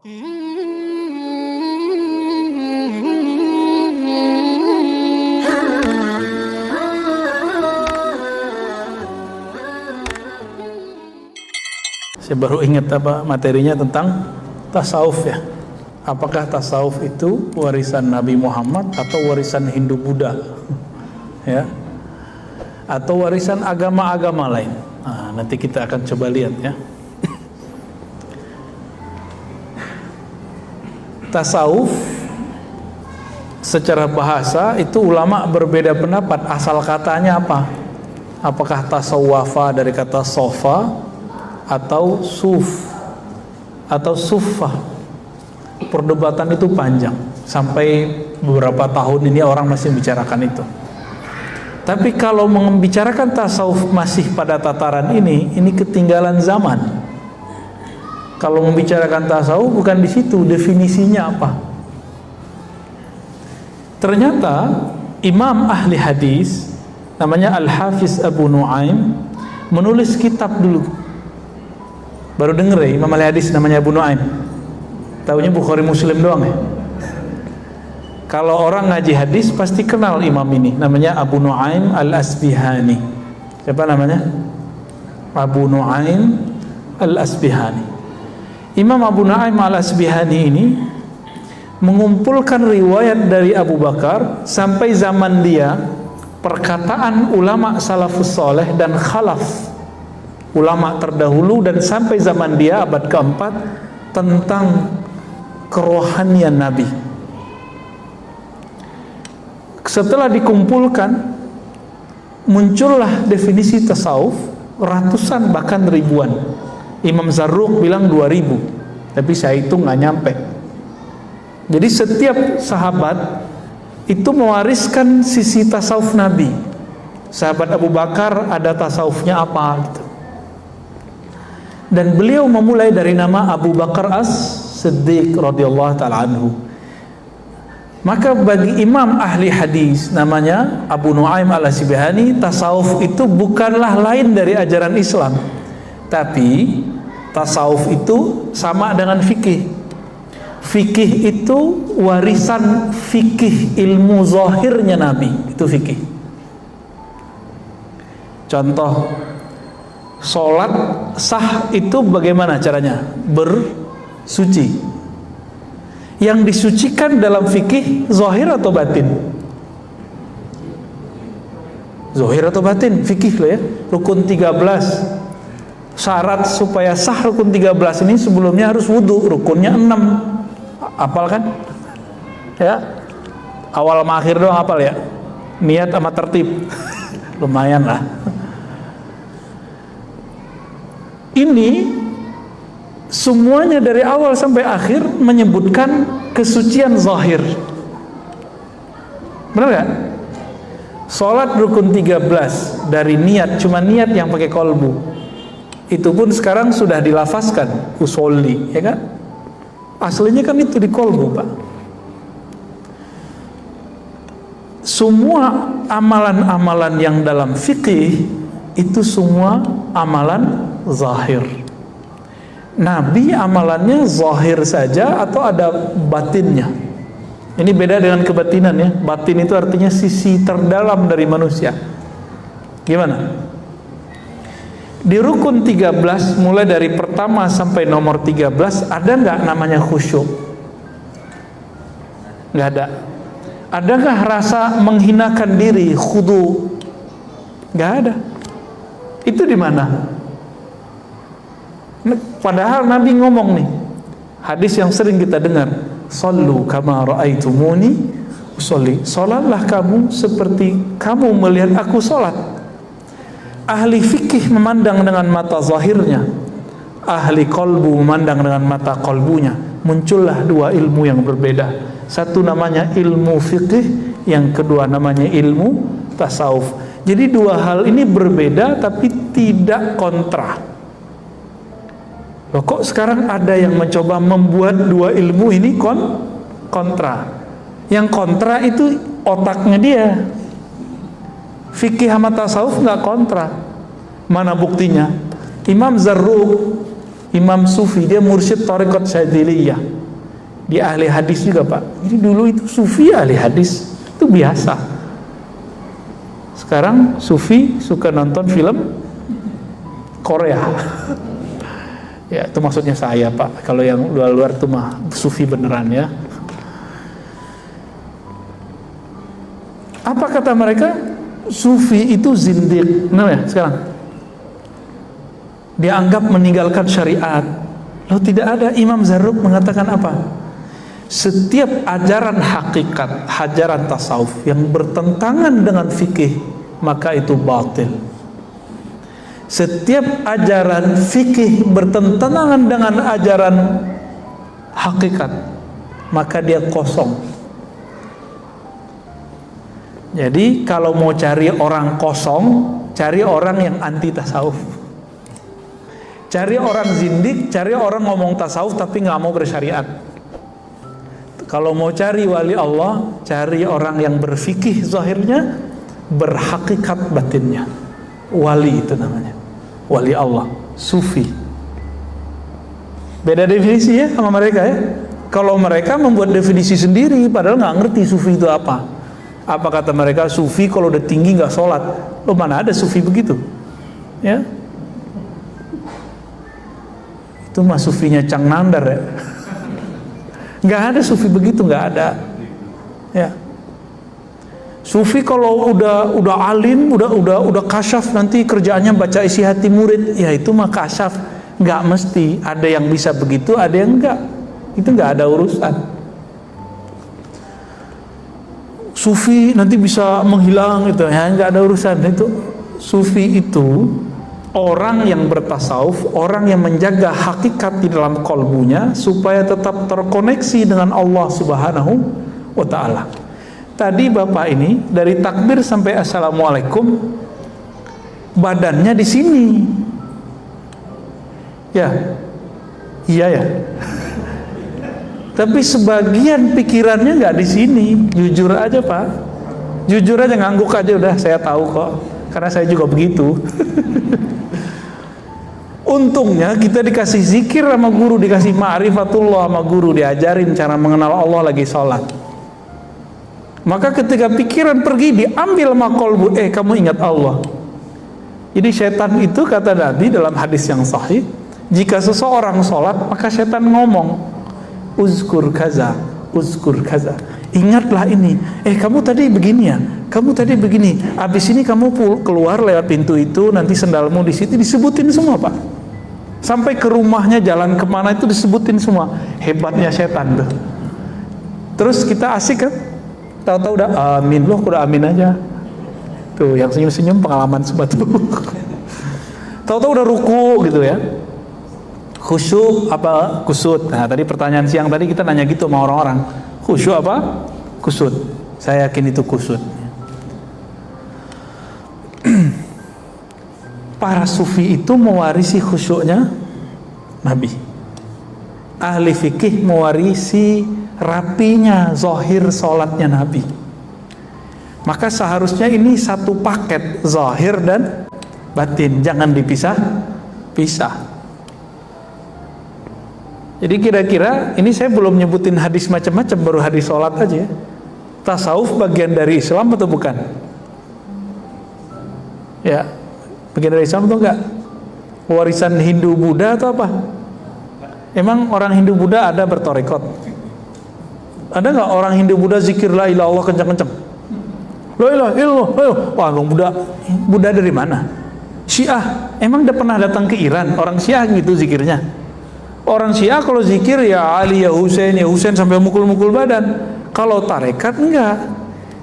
Saya baru ingat materinya tentang tasawuf ya. Apakah tasawuf itu warisan Nabi Muhammad atau warisan Hindu Buddha? Ya. Atau warisan agama-agama lain. Nah, nanti kita akan coba lihat ya. Tasawuf secara bahasa itu ulama berbeda pendapat asal katanya apa. Apakah tasawwafa dari kata sofa atau suf atau suffah. Perdebatan itu panjang sampai beberapa tahun ini orang masih membicarakan itu. Tapi kalau membicarakan tasawuf masih pada tataran ini ketinggalan zaman. Kalau membicarakan tasawuf bukan di situ, definisinya apa? Ternyata Imam ahli hadis namanya Al-Hafiz Abu Nu'aim menulis kitab dulu. Baru denger ya, Imam Al-Hadis namanya Abu Nu'aim. Taunya Bukhari Muslim doang ya. Kalau orang ngaji hadis pasti kenal imam ini, namanya Abu Nu'aim Al-Asbihani. Siapa namanya? Abu Nu'aim Al-Asbihani. Imam Abu Nu'aim Al-Asbihani ini mengumpulkan riwayat dari Abu Bakar sampai zaman dia, perkataan ulama salafus soleh dan khalaf, ulama terdahulu, dan sampai zaman dia abad keempat, tentang kerohanian Nabi. Setelah dikumpulkan, muncullah definisi tasawuf ratusan bahkan ribuan. Imam Zarruq bilang 2000, tapi saya hitung nggak nyampe. Jadi setiap sahabat itu mewariskan sisi tasawuf Nabi. Sahabat Abu Bakar ada tasawufnya apa gitu. Dan beliau memulai dari nama Abu Bakar As-Siddiq radhiyallahu ta'ala anhu. Maka bagi imam ahli hadis namanya Abu Nu'aim Al-Asbihani, tasawuf itu bukanlah lain dari ajaran Islam, tapi tasawuf itu sama dengan fikih. Fikih itu warisan fikih ilmu zahirnya Nabi, itu fikih. Contoh, sholat sah itu bagaimana caranya? Bersuci. Yang disucikan dalam fikih zahir atau batin? Zahir atau batin? Fikih loh ya. Rukun 13. Syarat supaya sah rukun 13 ini sebelumnya harus wudu. Rukunnya 6. Hafal kan? Ya. Awal sama akhir doang hafal ya. Niat sama tertib. Lumayan lah. Ini semuanya dari awal sampai akhir menyebutkan kesucian zahir. Benar gak? Sholat rukun 13 dari niat, cuma niat yang pakai kolbu. Itu pun sekarang sudah dilafazkan usolli, ya kan? Aslinya kan itu di kolbu, Pak. Semua amalan-amalan yang dalam fikih itu semua amalan zahir. Nabi amalannya zahir saja atau ada batinnya? Ini beda dengan kebatinan ya. Batin itu artinya sisi terdalam dari manusia. Gimana? Di rukun 13 mulai dari pertama sampai nomor 13 ada nggak namanya khusyuk? Nggak ada. Adakah rasa menghinakan diri, khudu? Nggak ada. Itu di mana? Padahal Nabi ngomong nih, hadis yang sering kita dengar, sallu kama ra'aitumuni usolli, salatlah kamu seperti kamu melihat aku salat. Ahli fikih memandang dengan mata zahirnya, ahli kolbu memandang dengan mata kolbunya. Muncullah dua ilmu yang berbeda. Satu namanya ilmu fikih, yang kedua namanya ilmu tasawuf. Jadi dua hal ini berbeda tapi tidak kontra. Loh, kok sekarang ada yang mencoba membuat dua ilmu ini kontra? Yang kontra itu otaknya dia. Fikih sama tasawuf nggak kontra. Mana buktinya? Imam Zarruq Imam Sufi, dia mursyid Thariqat Syadziliyah. Dia ahli hadis juga, Pak. Jadi dulu itu Sufi ahli hadis, itu biasa. Sekarang Sufi suka nonton film Korea. Ya, itu maksudnya saya, Pak. Kalau yang luar-luar itu mah Sufi beneran ya. Apa kata mereka? Sufi itu zindiq. Nah ya, sekarang dia anggap meninggalkan syariat. Lalu tidak ada. Imam Zarruq mengatakan apa? Setiap ajaran hakikat, ajaran tasawuf yang bertentangan dengan fikih, maka itu batil. Setiap ajaran fikih bertentangan dengan ajaran hakikat, maka dia kosong. Jadi kalau mau cari orang kosong, cari orang yang anti tasawuf. Cari orang zindik, cari orang ngomong tasawuf tapi nggak mau bersyariat. Kalau mau cari wali Allah, cari orang yang berfikih zahirnya, berhakikat batinnya. Wali itu namanya, wali Allah, sufi. Beda definisi ya sama mereka ya. Kalau mereka membuat definisi sendiri, padahal nggak ngerti sufi itu apa. Apa kata mereka? Sufi kalau udah tinggi nggak sholat. Lo mana ada sufi begitu? Ya. Itu mah sufinya Cang Nandar ya. Nggak ada sufi begitu, nggak ada. Ya. Sufi kalau udah alim, udah kasyaf, nanti kerjaannya baca isi hati murid, ya itu mah kasyaf. Nggak mesti, ada yang bisa begitu, ada yang enggak. Itu nggak ada urusan. Sufi nanti bisa menghilang gitu, ya nggak ada urusan. Itu sufi itu orang yang bertasawuf, orang yang menjaga hakikat di dalam kolbunya supaya tetap terkoneksi dengan Allah Subhanahu wa ta'ala. Tadi Bapak ini dari takbir sampai assalamualaikum badannya di sini. Ya. Iya ya. Tapi sebagian pikirannya nggak di sini. Jujur aja, Pak. Jujur aja, ngangguk aja udah, saya tahu kok. Karena saya juga begitu. Untungnya kita dikasih zikir sama guru, dikasih ma'rifatullah sama guru, diajarin cara mengenal Allah lagi sholat. Maka ketika pikiran pergi, diambil sama kolbu, kamu ingat Allah. Jadi setan itu kata Nabi dalam hadis yang sahih, jika seseorang sholat maka setan ngomong, uzkur kaza, uzkur kaza, ingatlah ini, kamu tadi begini ya, kamu tadi begini, abis ini kamu keluar lewat pintu itu, nanti sendalmu di situ, disebutin semua Pak. Sampai ke rumahnya, jalan kemana itu disebutin semua. Hebatnya setan tuh. Terus kita asik kan, tahu-tahu udah amin, loh udah amin aja. Tuh yang senyum-senyum pengalaman semua tuh. Tahu-tahu udah ruku gitu ya. Khusyuk apa kusut. Nah tadi pertanyaan siang tadi kita nanya gitu sama orang-orang, khusyuk apa kusut. Saya yakin itu kusut. Para sufi itu mewarisi khusyuknya Nabi. Ahli fikih mewarisi rapinya zahir sholatnya Nabi. Maka seharusnya ini satu paket, zahir dan batin, jangan dipisah-pisah. Jadi kira-kira ini saya belum nyebutin hadis macam-macam, baru hadis sholat aja. Tasawuf bagian dari Islam atau bukan? Ya, bagian dari Islam atau enggak? Warisan Hindu Buddha atau apa? Emang orang Hindu Buddha ada bertorikot? Ada nggak orang Hindu Buddha zikir la ilaha illallah kencang-kencang? La ilaha illallah, wah dong Buddha dari mana? Syiah, emang udah pernah datang ke Iran? Orang Syiah gitu zikirnya. Orang Syiah kalau zikir ya Ali ya Husain sampai mukul-mukul badan. Kalau tarekat enggak.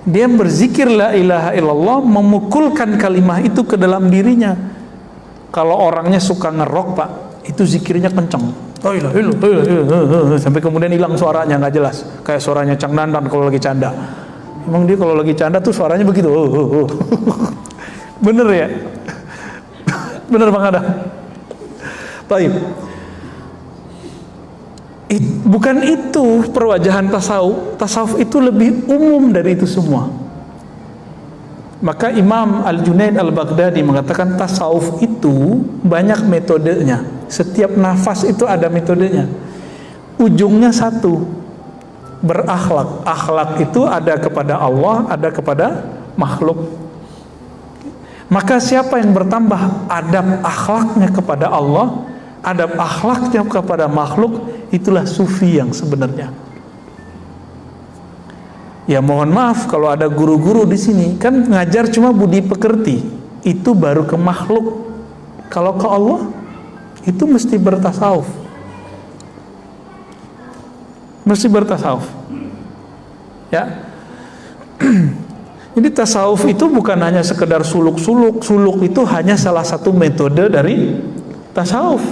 Dia berzikir la ilaha illallah, memukulkan kalimah itu ke dalam dirinya. Kalau orangnya suka ngerok Pak, itu zikirnya kenceng. La ilaha illallah, sampai kemudian hilang suaranya, nggak jelas. Kayak suaranya Cang Nandan kalau lagi canda. Emang dia kalau lagi canda tuh suaranya begitu. Bener ya? Bener Bang Adam? Baik. Bukan itu perwajahan tasawuf. Tasawuf itu lebih umum dari itu semua. Maka Imam Al-Junaid Al-Baghdadi mengatakan tasawuf itu banyak metodenya. Setiap nafas itu ada metodenya. Ujungnya satu, berakhlak. Akhlak itu ada kepada Allah, ada kepada makhluk. Maka siapa yang bertambah adab akhlaknya kepada Allah, adab akhlaknya kepada makhluk, itulah sufi yang sebenarnya. Ya mohon maaf kalau ada guru-guru di sini kan ngajar cuma budi pekerti, itu baru ke makhluk. Kalau ke Allah itu mesti bertasawuf. Mesti bertasawuf. Ya. Jadi tasawuf itu bukan hanya sekedar suluk-suluk. Suluk itu hanya salah satu metode dari tasawuf.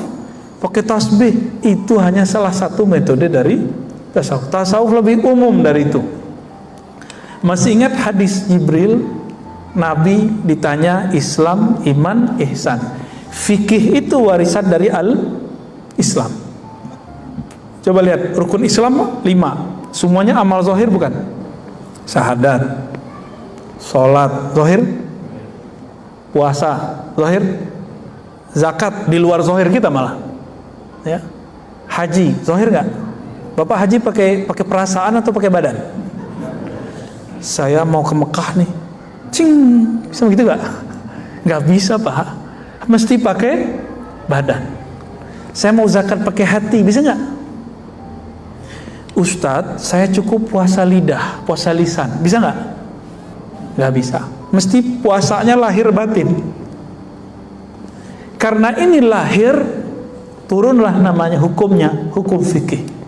Pakai tasbih itu hanya salah satu metode dari tasawuf. Tasawuf lebih umum dari itu. Masih ingat hadis Jibril, Nabi ditanya Islam, iman, ihsan. Fikih itu warisan dari al-Islam. Coba lihat, rukun Islam 5. Semuanya amal zahir bukan? Syahadat, sholat zahir, puasa zahir, zakat di luar zahir kita malah. Ya. Haji zahir nggak? Bapak haji pakai perasaan atau pakai badan? Saya mau ke Mekah nih, cing, bisa begitu nggak? Nggak bisa Pak, mesti pakai badan. Saya mau zakat pakai hati, bisa nggak? Ustadz, saya cukup puasa lidah, puasa lisan, bisa nggak? Nggak bisa, mesti puasanya lahir batin. Karena ini lahir, turunlah namanya hukumnya, hukum fikih.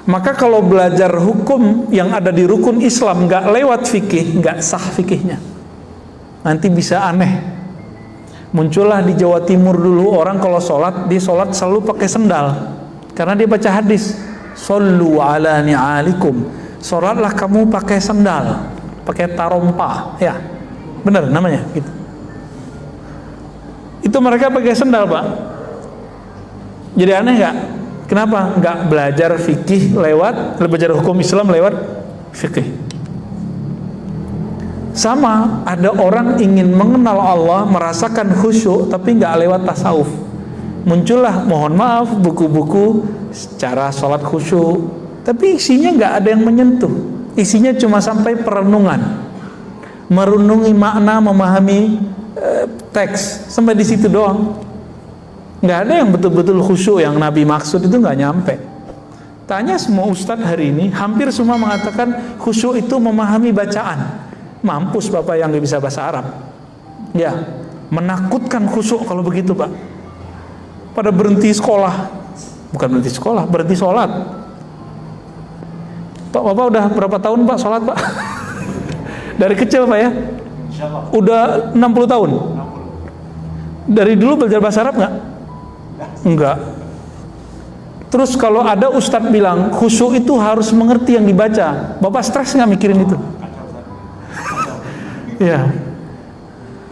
Maka kalau belajar hukum yang ada di rukun Islam nggak lewat fikih, nggak sah fikihnya. Nanti bisa aneh. Muncullah di Jawa Timur dulu orang kalau sholat, dia sholat selalu pakai sendal. Karena dia baca hadis, Sallu ala ni'alikum. Sholatlah kamu pakai sendal, pakai tarompa. Ya, benar namanya gitu. Itu mereka pakai sendal Pak. Jadi aneh nggak? Kenapa nggak belajar fikih belajar hukum Islam lewat fikih? Sama, ada orang ingin mengenal Allah, merasakan khusyuk, tapi nggak lewat tasawuf. Muncullah, mohon maaf, buku-buku cara sholat khusyuk, tapi isinya nggak ada yang menyentuh. Isinya cuma sampai perenungan, merenungi makna, memahami teks, sampai di situ doang. Nggak ada yang betul-betul khusyuk yang Nabi maksud, itu nggak nyampe. Tanya semua ustadz hari ini, hampir semua mengatakan khusyuk itu memahami bacaan. Mampus Bapak yang nggak bisa bahasa Arab. Ya, menakutkan khusyuk kalau begitu Pak. Pada berhenti sekolah, bukan berhenti sekolah, berhenti sholat. Pak, Bapak udah berapa tahun Pak sholat Pak? Dari kecil Pak ya? Udah 60 tahun. Dari dulu belajar bahasa Arab nggak? Enggak. Terus kalau ada ustadz bilang khusyuk itu harus mengerti yang dibaca, Bapak stres nggak mikirin itu? Ya,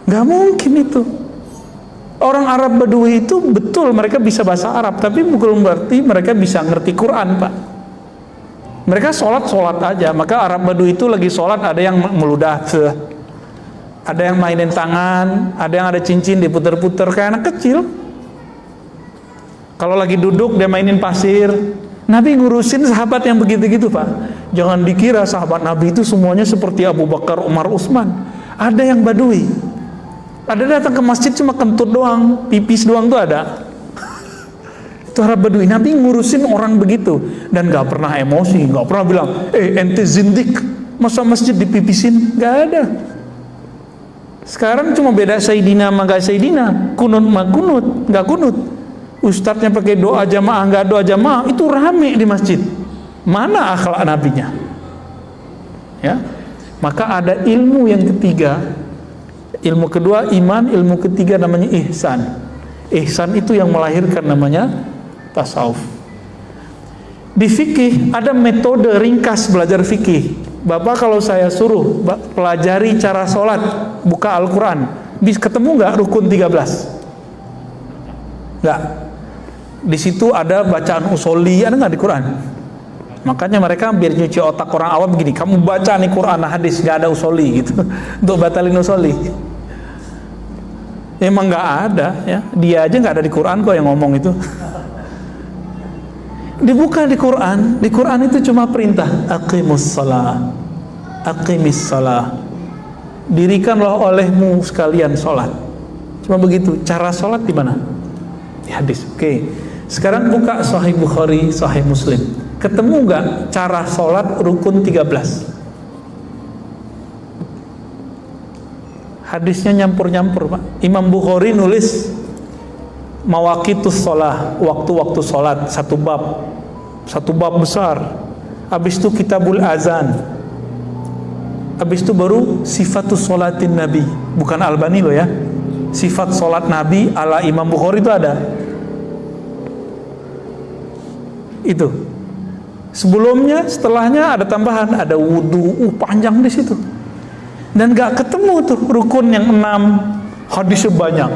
nggak mungkin itu. Orang Arab Badui itu betul mereka bisa bahasa Arab, tapi bukan berarti mereka bisa ngerti Quran Pak. Mereka sholat aja. Maka Arab Badui itu lagi sholat ada yang meludah, ada yang mainin tangan, ada yang ada cincin diputer-puter kayak anak kecil. Kalau lagi duduk dia mainin pasir. Nabi ngurusin sahabat yang begitu-gitu Pak. Jangan dikira sahabat Nabi itu semuanya seperti Abu Bakar, Umar, Utsman. Ada yang badui. Ada datang ke masjid cuma kentut doang, pipis doang tuh ada. Itu Arab Badui. Nabi ngurusin orang begitu dan gak pernah emosi, gak pernah bilang, ente zindik, masa masjid dipipisin? Gak ada. Sekarang cuma beda Sayyidina sama gak Sayyidina, kunut sama kunut, gak kunut. Ustadznya pakai doa jamaah, nggak doa jamaah, itu rame di masjid. Mana akhlak nabinya? Ya, maka ada ilmu yang ketiga, ilmu kedua iman, ilmu ketiga namanya ihsan. Ihsan itu yang melahirkan namanya tasawuf. Di fikih ada metode ringkas belajar fikih. Bapak kalau saya suruh pelajari cara sholat, buka Al-Quran, bisa ketemu nggak rukun 13? Nggak. Di situ ada bacaan usoli, ada nggak di Quran? Makanya mereka biar nyuci otak orang awam begini, kamu baca nih Quran hadis, nggak ada usoli gitu, untuk batalin usoli. Memang nggak ada ya. Dia aja nggak ada di Quran kok yang ngomong itu. Dibuka di Quran. Di Quran itu cuma perintah aqimus shalah. Aqimis shalah. Dirikanlah olehmu sekalian sholat. Cuma begitu. Cara sholat di mana? Di hadis. Oke. Sekarang buka Sahih Bukhari, Sahih Muslim. Ketemu nggak cara sholat rukun 13? Hadisnya nyampur-nyampur, Pak. Imam Bukhari nulis mawaqitus sholah, waktu-waktu sholat, satu bab besar. Habis itu kitabul azan. Habis itu baru sifatus sholatin Nabi. Bukan Albani loh ya. Sifat sholat Nabi ala Imam Bukhari itu ada. Itu. Sebelumnya, setelahnya ada tambahan, ada wudu, panjang di situ. Dan gak ketemu tuh rukun yang 6, hadisnya banyak.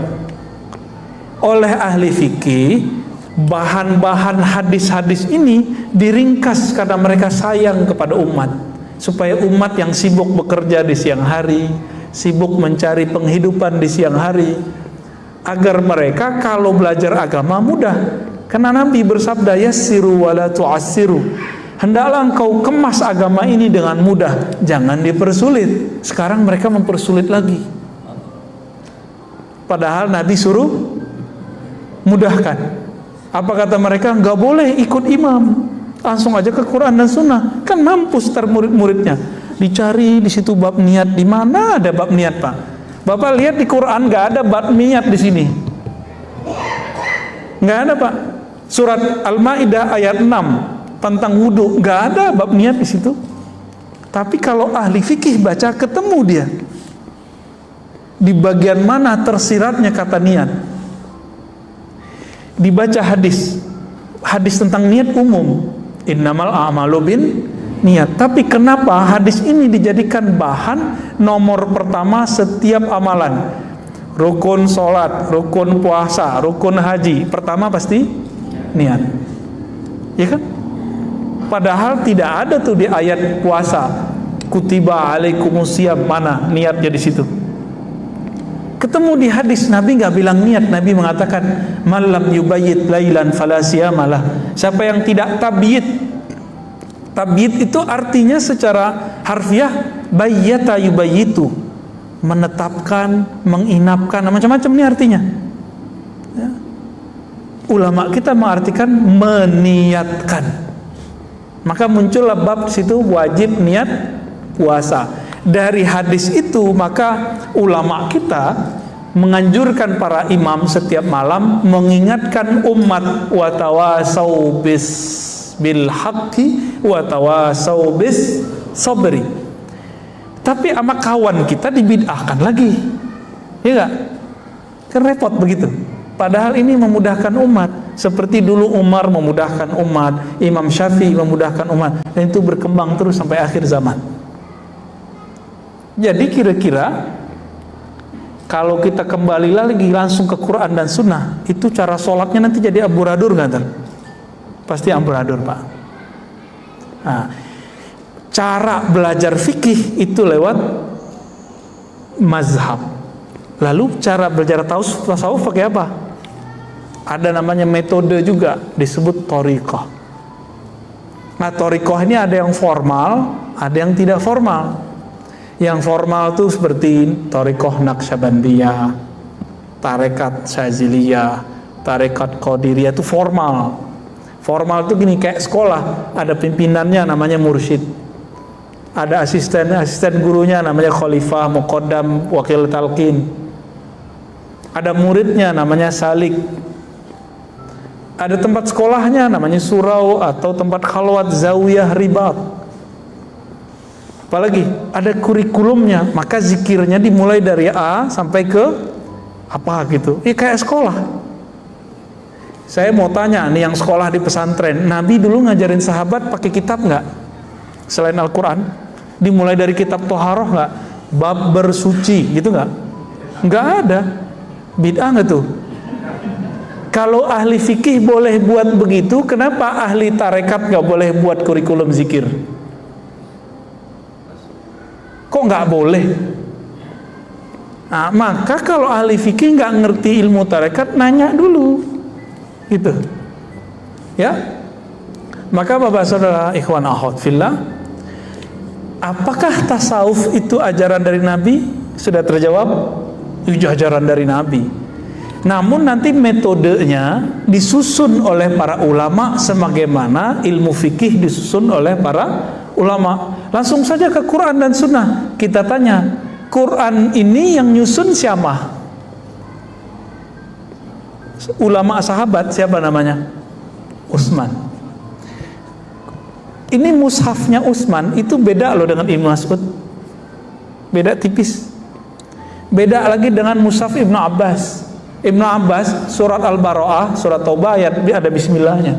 Oleh ahli fikih, bahan-bahan hadis-hadis ini diringkas karena mereka sayang kepada umat, supaya umat yang sibuk bekerja di siang hari, sibuk mencari penghidupan di siang hari, agar mereka kalau belajar agama mudah. Karena Nabi bersabda, yassiru wala tu'assiru. Hendaklah engkau kemas agama ini dengan mudah, jangan dipersulit. Sekarang mereka mempersulit lagi. Padahal Nabi suruh mudahkan. Apa kata mereka? Nggak boleh ikut imam, langsung aja ke Quran dan Sunnah. Kan mampus ntar murid-muridnya. Dicari di situ bab niat, di mana ada bab niat, Pak? Bapak lihat di Quran nggak ada bab niat di sini. Nggak ada, Pak. Surat Al-Maidah ayat 6 tentang wudhu, nggak ada bab niat di situ. Tapi kalau ahli fikih baca, ketemu dia di bagian mana tersiratnya kata niat. Dibaca hadis tentang niat umum, innamal a'malu bin niat. Tapi kenapa hadis ini dijadikan bahan nomor pertama setiap amalan? Rukun sholat, rukun puasa, rukun haji, pertama pasti niat, ya kan? Padahal tidak ada tuh di ayat puasa kutiba alaikumusiyam, mana niatnya di situ. Ketemu di hadis, Nabi nggak bilang niat. Nabi mengatakan malam yubayyit lailan fala siyamalah. Siapa yang tidak tabyid, tabyid itu artinya secara harfiah bayyata yubayyitu, menetapkan, menginapkan, macam-macam ini artinya ya. Ulama kita mengartikan meniatkan. Maka muncullah bab situ wajib niat puasa. Dari hadis itu maka ulama kita menganjurkan para imam setiap malam mengingatkan umat watawasau bis bil haqqi watawasau bis sabri. Tapi sama kawan kita dibid'ahkan lagi, ya enggak? Kan repot begitu. Padahal ini memudahkan umat. Seperti dulu Umar memudahkan umat, Imam Syafi'i memudahkan umat, dan itu berkembang terus sampai akhir zaman. Jadi kira-kira kalau kita kembali lagi langsung ke Quran dan Sunnah, itu cara sholatnya nanti jadi amburadur nggak? Pasti amburadur, Pak. Nah, cara belajar fikih itu lewat mazhab. Lalu cara belajar tasawuf pakai apa? Ada namanya metode juga, disebut thariqah. Nah, thariqah ini ada yang formal, ada yang tidak formal. Yang formal tuh seperti thariqah Naqsyabandiyah, tarekat Syaziliyah, tarekat Qadiriyah, itu formal. Formal tuh gini, kayak sekolah, ada pimpinannya namanya mursyid. Ada asisten gurunya namanya khalifah, muqaddam, wakil talqin. Ada muridnya namanya salik. Ada tempat sekolahnya namanya surau atau tempat khalwat, zawiyah, ribat. Apalagi ada kurikulumnya, maka zikirnya dimulai dari A sampai ke apa gitu. Kayak sekolah. Saya mau tanya nih yang sekolah di pesantren, Nabi dulu ngajarin sahabat pakai kitab nggak? Selain Al-Quran, dimulai dari kitab Toharoh nggak? Bab bersuci gitu nggak? Nggak ada. Bid'ah nggak tuh? Kalau ahli fikih boleh buat begitu, kenapa ahli tarekat nggak boleh buat kurikulum zikir? Kok nggak boleh? Nah, maka kalau ahli fikih nggak ngerti ilmu tarekat, nanya dulu, gitu, ya. Maka bapak saudara ikhwan akhwat fillah, apakah tasawuf itu ajaran dari Nabi? Sudah terjawab, itu ajaran dari Nabi. Namun nanti metodenya disusun oleh para ulama sebagaimana ilmu fikih disusun oleh para ulama. Langsung saja ke Quran dan Sunnah. Kita tanya, Quran ini yang nyusun siapa? Ulama sahabat, siapa namanya? Utsman. Ini mushafnya Utsman itu beda loh dengan Ibnu Mas'ud. Beda tipis. Beda lagi dengan mushaf Ibnu Abbas. Ibnu Abbas surat Al-Bara'ah, surat Taubah ayat ada bismillahnya.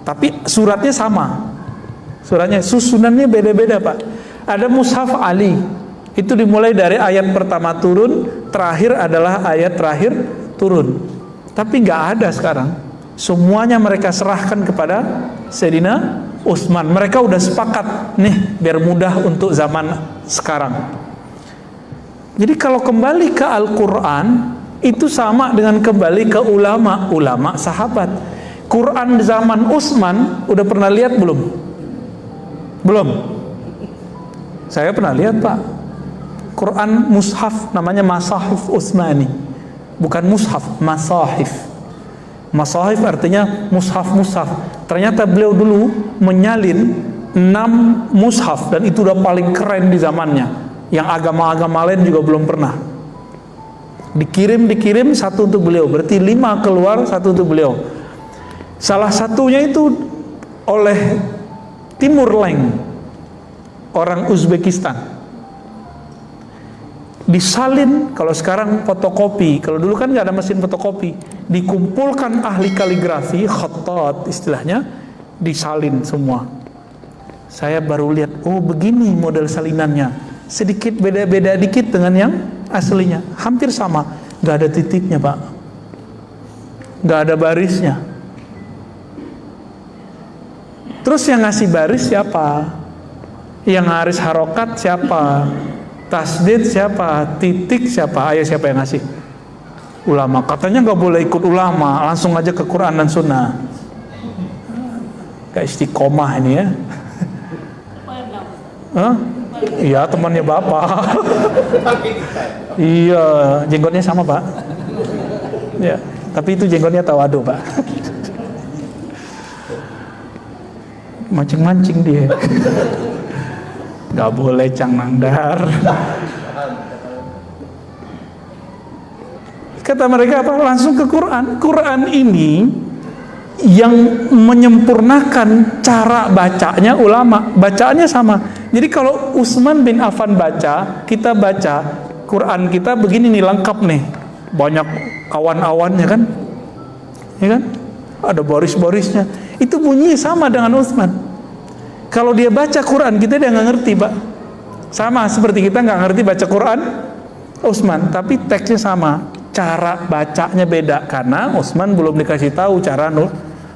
Tapi suratnya sama. Suratnya susunannya beda-beda, Pak. Ada mushaf Ali. Itu dimulai dari ayat pertama turun, terakhir adalah ayat terakhir turun. Tapi nggak ada sekarang. Semuanya mereka serahkan kepada Sayyidina Utsman. Mereka udah sepakat nih biar mudah untuk zaman sekarang. Jadi kalau kembali ke Al-Quran itu sama dengan kembali ke ulama sahabat. Quran zaman Utsman udah pernah lihat belum? Belum. Saya pernah lihat, Pak. Quran mushaf namanya Masahif Utsmani. Bukan mushaf, masahif. Masahif artinya mushaf-mushaf. Ternyata beliau dulu menyalin 6 mushaf dan itu udah paling keren di zamannya. Yang agama-agama lain juga belum pernah. Dikirim satu untuk beliau. Berarti 5 keluar, satu untuk beliau. Salah satunya itu oleh Timur Leng, orang Uzbekistan. Disalin, kalau sekarang fotokopi, kalau dulu kan nggak ada mesin fotokopi, dikumpulkan ahli kaligrafi, khattat istilahnya, disalin semua. Saya baru lihat, oh begini model salinannya, sedikit beda-beda dikit dengan yang aslinya, hampir sama, nggak ada titiknya, Pak, nggak ada barisnya. Terus yang ngasih baris siapa? Yang ngaris harokat siapa? Tasdid siapa? Titik siapa? Ayo siapa yang ngasih? Ulama. Katanya nggak boleh ikut ulama, langsung aja ke Quran dan Sunnah. Kayak istiqomah ini ya. Hah? Iya, temannya Bapak. Iya, jenggotnya sama, Pak. Ya, tapi itu jenggotnya tawadu, Pak. Mancing-mancing dia. Gak boleh Cang Nandar. Kata mereka apa? Langsung ke Quran. Quran ini yang menyempurnakan cara bacanya ulama. Bacaannya sama. Jadi kalau Utsman bin Affan baca, kita baca Quran kita begini nih, lengkap nih. Banyak awan-awannya kan? Ya kan? Ada baris-barisnya. Itu bunyinya sama dengan Utsman. Kalau dia baca Quran, kita dia nggak ngerti, Pak. Sama seperti kita nggak ngerti baca Quran Utsman, tapi teksnya sama, cara bacanya beda karena Utsman belum dikasih tahu cara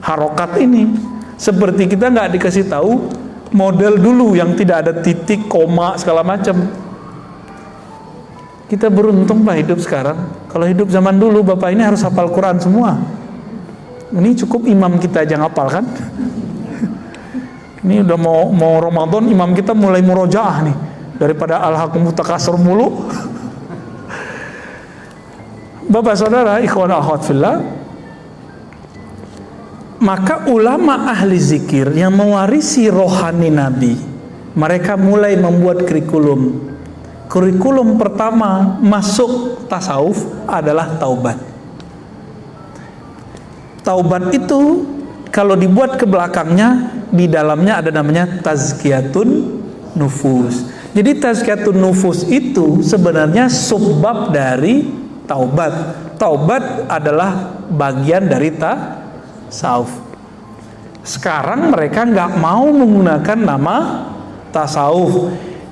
harokat ini. Seperti kita nggak dikasih tahu model dulu yang tidak ada titik, koma, segala macam. Kita beruntung, Pak, hidup sekarang. Kalau hidup zaman dulu, Bapak ini harus hafal Quran semua. Ini cukup imam kita aja ngapal kan? Ini udah mau Ramadan, imam kita mulai murojaah nih, daripada al-hakum takasur mulu. Bapak saudara ikhwan akhwat fillah, maka ulama ahli zikir yang mewarisi rohani Nabi, mereka mulai membuat kurikulum. Kurikulum pertama masuk tasawuf adalah taubat. Taubat itu kalau dibuat ke belakangnya, di dalamnya ada namanya tazkiyatun nufus. Jadi tazkiyatun nufus itu sebenarnya subbab dari taubat. Taubat adalah bagian dari tasawuf. Sekarang mereka nggak mau menggunakan nama tasawuf.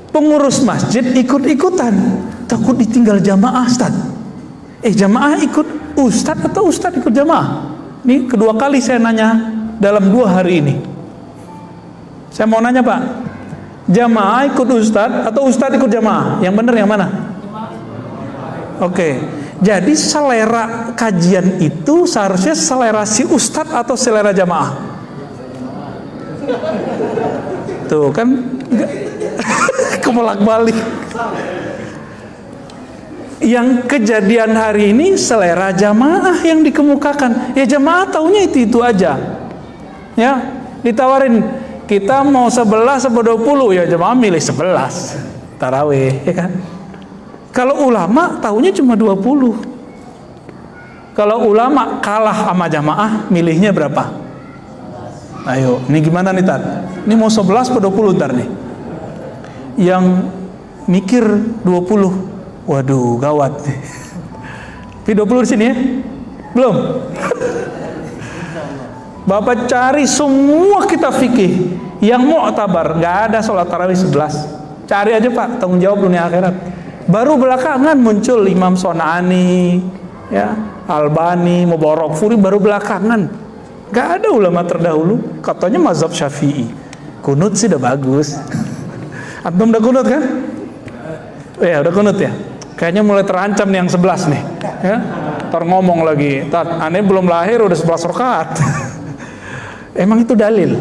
Pengurus masjid ikut-ikutan, takut ditinggal jamaah, Ustaz. Jamaah ikut Ustaz atau Ustaz ikut jamaah? Ini kedua kali saya nanya dalam 2 hari ini. Saya mau nanya, Pak, jamaah ikut Ustadz atau Ustadz ikut jamaah? Yang benar yang mana? Oke. Jadi selera kajian itu seharusnya selera si ustadz atau selera jamaah? Tuh kan kebolak-balik. Yang kejadian hari ini selera jamaah yang dikemukakan. Ya jamaah taunya itu aja. Ya, ditawarin kita mau 11 atau 20, ya jamaah milih 11 tarawih, ya kan? Kalau ulama taunya cuma 20. Kalau ulama kalah sama jamaah, milihnya berapa? Ayo, ini gimana nih Tat? Ini mau 11 atau 20 ntar nih? Yang mikir 20. Waduh, gawat. Tapi 20 di sini ya? Belum? Bapak cari semua kitab fikih yang mu'tabar, nggak ada sholat tarawih 11. Cari aja Pak, tanggung jawab dunia akhirat. Baru belakangan muncul Imam Son'ani, ya, Albani, Mubarakfuri, baru belakangan. Nggak ada ulama terdahulu. Katanya mazhab Syafi'i. Kunut sih udah bagus. Antum udah kunut kan? Ya udah kunut ya. Kayaknya mulai terancam nih yang 11 nih, ya. Ntar ngomong lagi, Tat, aneh belum lahir udah 11 rakaat. Emang itu dalil?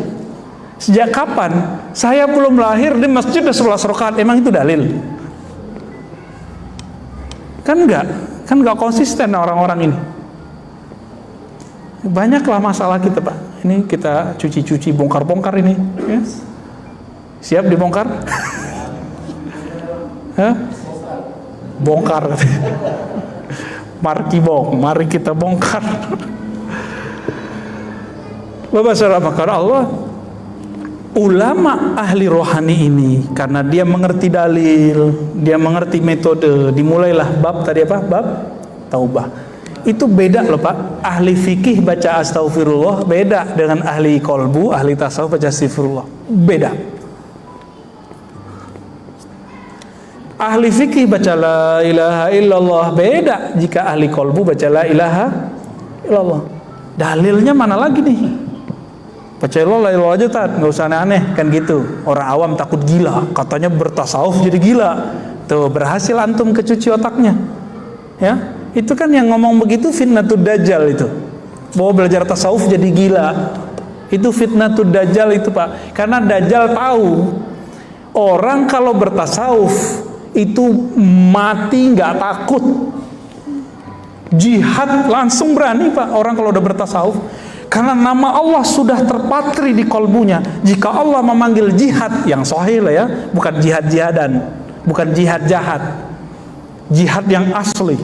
Sejak kapan? Saya belum lahir di masjid udah 11 rakaat, emang itu dalil? Kan enggak konsisten orang-orang ini. Banyaklah masalah kita Pak. Ini kita cuci-cuci, bongkar-bongkar ini, ya. Siap dibongkar? Hah? Bongkar. Mari kita bongkar. Bapak saudara makar Allah, ulama ahli rohani ini karena dia mengerti dalil, dia mengerti metode, dimulailah bab tadi apa? Bab taubah. Itu beda loh Pak. Ahli fikih baca astaghfirullah beda dengan ahli kolbu, ahli tasawuf baca astaghfirullah. Beda. Ahli fikih baca la ilaha illallah beda jika ahli kolbu baca la ilaha illallah. Dalilnya mana lagi nih? Baca la ilaha illallah aja Tat, nggak usah aneh-aneh kan gitu. Orang awam takut gila, katanya bertasawuf jadi gila. Tuh berhasil antum kecuci otaknya. Ya, itu kan yang ngomong begitu fitnatud dajjal itu. Bahwa belajar tasawuf jadi gila. Itu fitnatud dajjal itu Pak. Karena dajjal tahu orang kalau bertasawuf itu mati nggak takut, jihad langsung berani Pak orang kalau udah bertasawuf, karena nama Allah sudah terpatri di kolbunya. Jika Allah memanggil jihad yang sahih lah ya, bukan jihad-jihadan, bukan jihad jahat, jihad yang asli,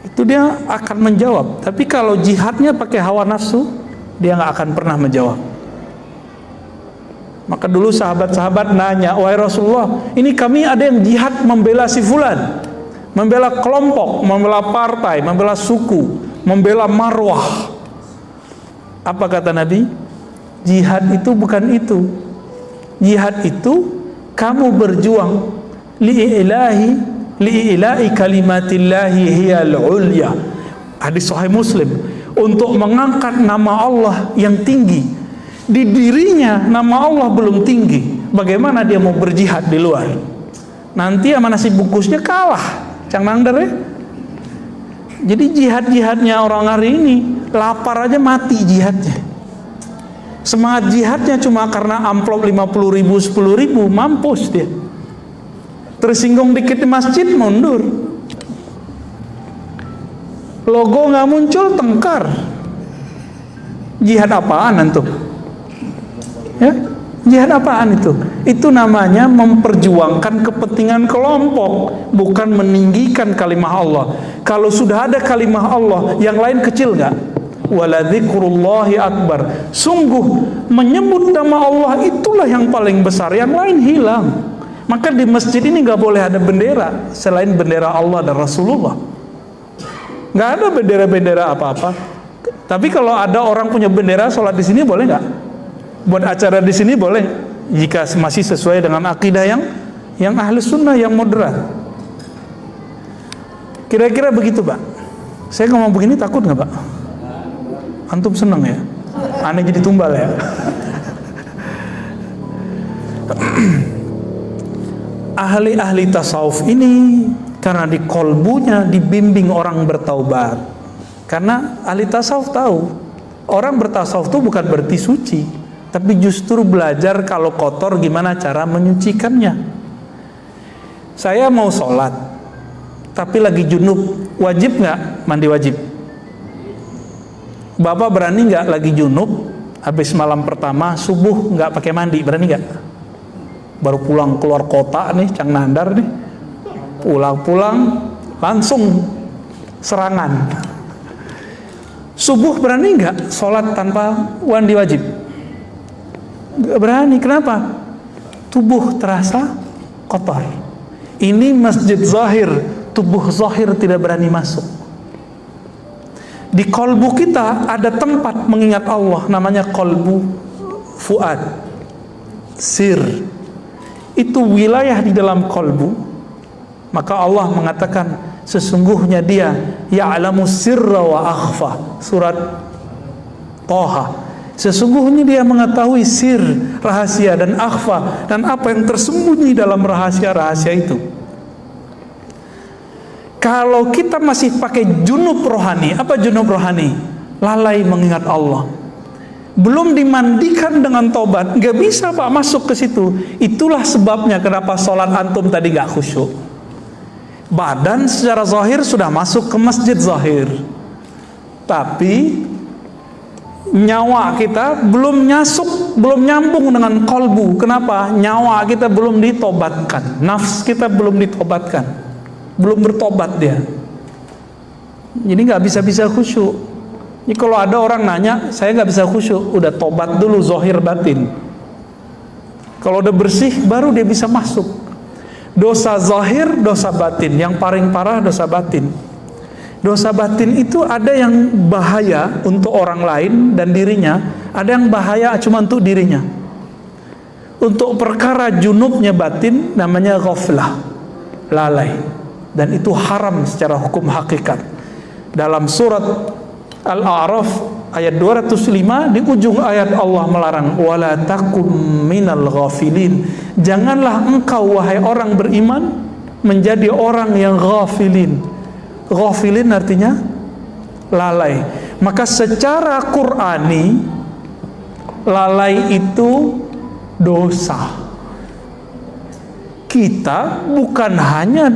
itu dia akan menjawab. Tapi kalau jihadnya pakai hawa nafsu, dia nggak akan pernah menjawab. Maka dulu sahabat-sahabat nanya, wahai Rasulullah, ini kami ada yang jihad membela si fulan, membela kelompok, membela partai, membela suku, membela marwah. Apa kata Nabi? Jihad itu bukan itu. Jihad itu kamu berjuang li'ilahi kalimatillahi hiyal ulya. Hadis Sahih Muslim, untuk mengangkat nama Allah yang tinggi. Di dirinya nama Allah belum tinggi, bagaimana dia mau berjihad di luar? Nanti sama nasi bungkusnya kalah, Cang Nangder ya. Jadi jihad-jihadnya orang hari ini, lapar aja mati jihadnya. Semangat jihadnya cuma karena amplop 50.000, 10.000, mampus dia. Tersinggung dikit di masjid, mundur. Logo nggak muncul, tengkar. Jihad apaan antum? Ya, jihad apaan itu? Itu namanya memperjuangkan kepentingan kelompok, bukan meninggikan kalimah Allah. Kalau sudah ada kalimah Allah, yang lain kecil nggak? Waladzikrullahi akbar. Sungguh menyebut nama Allah itulah yang paling besar, yang lain hilang. Maka di masjid ini nggak boleh ada bendera selain bendera Allah dan Rasulullah. Nggak ada bendera-bendera apa-apa. Tapi kalau ada orang punya bendera sholat di sini boleh nggak? Buat acara di sini boleh, jika masih sesuai dengan akidah yang ahli sunnah, yang moderat. Kira-kira begitu Pak. Saya ngomong begini takut nggak Pak? Antum seneng ya? Aneh jadi tumbal ya? Ahli-ahli tasawuf ini Karena di kolbunya dibimbing orang bertaubat. Karena ahli tasawuf tahu, orang bertasawuf itu bukan berarti suci, tapi justru belajar kalau kotor gimana cara menyucikannya. Saya mau sholat, tapi lagi junub, wajib nggak mandi wajib? Bapak berani nggak lagi junub, habis malam pertama subuh nggak pakai mandi, berani nggak? Baru pulang keluar kota nih, Cang Nandar nih, pulang langsung serangan. Subuh berani nggak sholat tanpa mandi wajib? Nggak berani. Kenapa? Tubuh terasa kotor. Ini masjid zahir, tubuh zahir tidak berani masuk. Di kolbu kita ada tempat mengingat Allah, namanya kolbu fuad, sir. Itu wilayah di dalam kolbu. Maka Allah mengatakan, sesungguhnya Dia ya'lamu sirra wa akhfa. Surat Toha. Sesungguhnya Dia mengetahui sir, rahasia, dan akhfa, dan apa yang tersembunyi dalam rahasia-rahasia itu. Kalau kita masih pakai junub rohani, apa junub rohani? Lalai mengingat Allah, belum dimandikan dengan tobat, nggak bisa Pak masuk ke situ. Itulah sebabnya kenapa sholat antum tadi nggak khusyuk. Badan secara zahir sudah masuk ke masjid zahir, tapi nyawa kita belum nyambung dengan kolbu. Kenapa? Nyawa kita belum ditobatkan, nafs kita belum ditobatkan, belum bertobat dia. Jadi nggak bisa khusyuk. Jadi kalau ada orang nanya, saya nggak bisa khusyuk, udah tobat dulu zahir batin. Kalau udah bersih, baru dia bisa masuk. Dosa zahir, dosa batin. Yang paling parah dosa batin. Dosa batin itu ada yang bahaya untuk orang lain dan dirinya, ada yang bahaya cuma untuk dirinya. Untuk perkara junubnya batin namanya ghaflah, lalai, dan itu haram secara hukum hakikat. Dalam surat Al-A'raf ayat 205 di ujung ayat Allah melarang, wala takum minal ghafilin. Janganlah engkau wahai orang beriman menjadi orang yang ghafilin. Ghafilin artinya lalai. Maka secara Qur'ani lalai itu dosa. Kita bukan hanya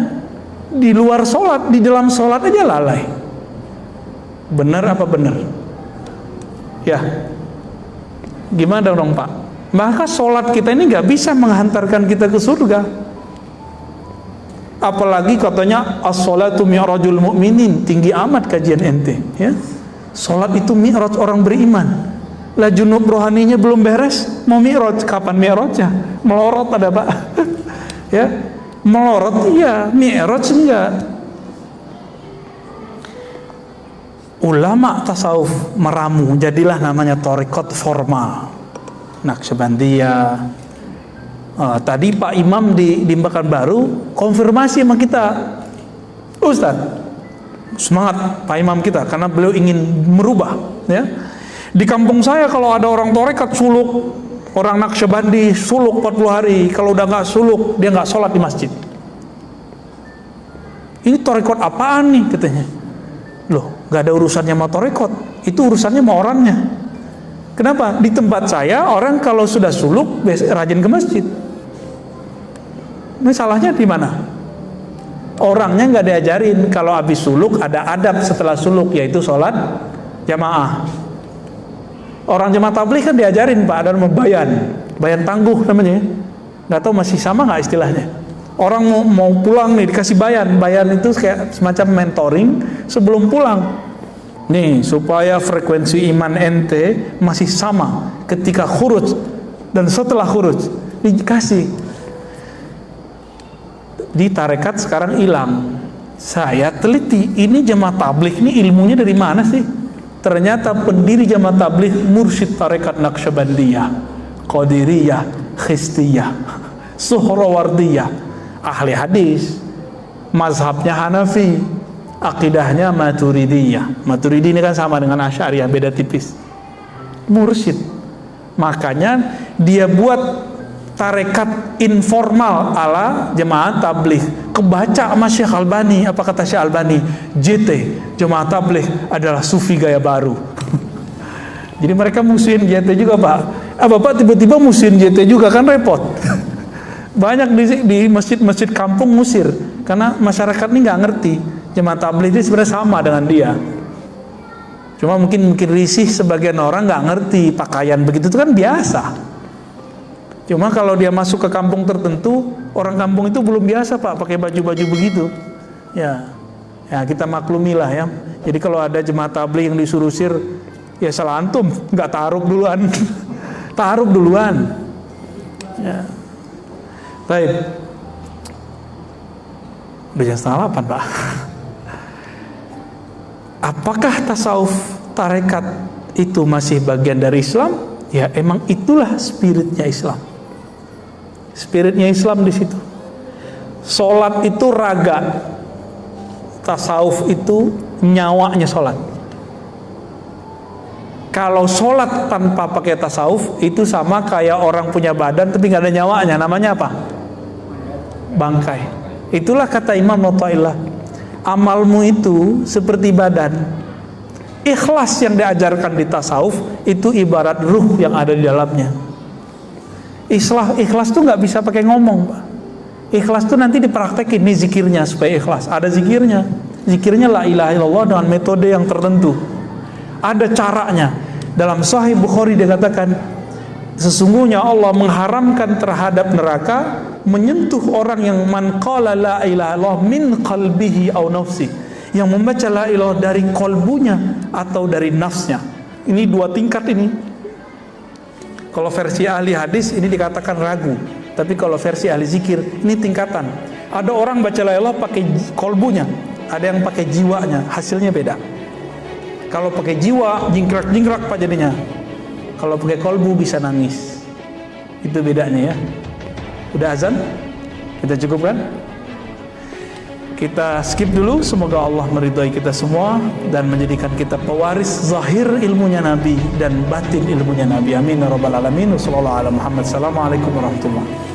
di luar sholat, di dalam sholat aja lalai. Benar apa benar? Ya, gimana dong Pak? Maka sholat kita ini gak bisa menghantarkan kita ke surga. Apalagi katanya as-sholatu mi'rajul mu'minin, tinggi amat kajian ente, ya. Sholat itu mi'raj orang beriman. Lah junub rohaninya belum beres, mau mi'raj, kapan mi'rajnya? Melorot ada Pak. Ya, melorot iya, mi'raj enggak. Ulama tasawuf meramu, jadilah namanya thariqat formal, Naqsyabandiyah. Tadi Pak Imam di Pekanbaru konfirmasi sama kita, Ustaz, semangat Pak Imam kita karena beliau ingin merubah, ya. Di kampung saya kalau ada orang thariqat suluk, orang Naqsyabandi suluk 40 hari, kalau udah nggak suluk dia nggak sholat di masjid. Ini thariqat apaan nih katanya? Loh, nggak ada urusannya sama thariqat, itu urusannya sama orangnya. Kenapa? Di tempat saya orang kalau sudah suluk rajin ke masjid. Masalahnya di mana? Orangnya nggak diajarin kalau habis suluk ada adab setelah suluk, yaitu sholat jamaah. Orang jemaah tabligh kan diajarin Pak, ada bayan tangguh namanya. Nggak tahu masih sama nggak istilahnya. Orang mau pulang nih dikasih bayan itu kayak semacam mentoring sebelum pulang. Nih supaya frekuensi iman ente masih sama ketika khuruj dan setelah khuruj, dikasih. Di tarekat sekarang hilang. Saya teliti, ini jemaah tabligh ini ilmunya dari mana sih? Ternyata pendiri jemaah tabligh mursyid tarekat Naqsyabandiyah, Qadiriyah, Khistiyah, Suhrawardiyah, ahli hadis, mazhabnya Hanafi, akidahnya Maturidiyah. Maturidi ini kan sama dengan Asy'ariyah, beda tipis. Mursyid. Makanya dia buat tarekat informal ala jemaah tabligh. Kebaca sama Syekh Albani, apa kata Syekh Albani? JT, jemaah tabligh adalah sufi gaya baru. Jadi mereka musuhin JT juga, Pak. Bapak tiba-tiba musuhin JT juga, kan repot. Banyak di masjid-masjid kampung musir, karena masyarakat ini nggak ngerti jemaah tabligh ini sebenarnya sama dengan dia. Cuma mungkin risih sebagian orang nggak ngerti pakaian begitu itu kan biasa. Cuma kalau dia masuk ke kampung tertentu, orang kampung itu belum biasa, Pak, pakai baju-baju begitu. Ya kita maklumilah ya. Jadi kalau ada jemaah tabligh yang disuruh usir, ya salah antum, nggak taaruf duluan. Taaruf duluan. Ya. Baik. Udah jam 7:30, Pak. Apakah tasawuf tarekat itu masih bagian dari Islam? Ya emang itulah spiritnya Islam. Spiritnya Islam di situ. Sholat itu raga, tasawuf itu nyawanya sholat. Kalau sholat tanpa pakai tasawuf itu sama kayak orang punya badan tapi nggak ada nyawanya. Namanya apa? Bangkai. Itulah kata Imam Athaillah, amalmu itu seperti badan. Ikhlas yang diajarkan di tasawuf itu ibarat ruh yang ada di dalamnya. Ikhlas tuh nggak bisa pakai ngomong, Pak. Ikhlas tuh nanti dipraktekin, nih zikirnya supaya ikhlas. Ada zikirnya. Zikirnya la ilaha illallah dengan metode yang tertentu. Ada caranya. Dalam Sahih Bukhari dikatakan, sesungguhnya Allah mengharamkan terhadap neraka menyentuh orang yang man qala la ilaha illallah min qalbihi aw nafsi, yang membaca la ilaha dari kolbunya atau dari nafsnya. Ini dua tingkat ini. Kalau versi ahli hadis ini dikatakan ragu, tapi kalau versi ahli zikir ini tingkatan. Ada orang baca la ilaha pakai kolbunya, ada yang pakai jiwanya, hasilnya beda. Kalau pakai jiwa jingkrak-jingkrak Pak jadinya. Kalau pakai kolbu bisa nangis. Itu bedanya ya. Udah azan? Kita cukupkan? Kita skip dulu. Semoga Allah meridhai kita semua dan menjadikan kita pewaris zahir ilmunya Nabi dan batin ilmunya Nabi. Amin ya rabbal alamin. Wassallallahu ala Muhammad. Assalamualaikum warahmatullahi wabarakatuh.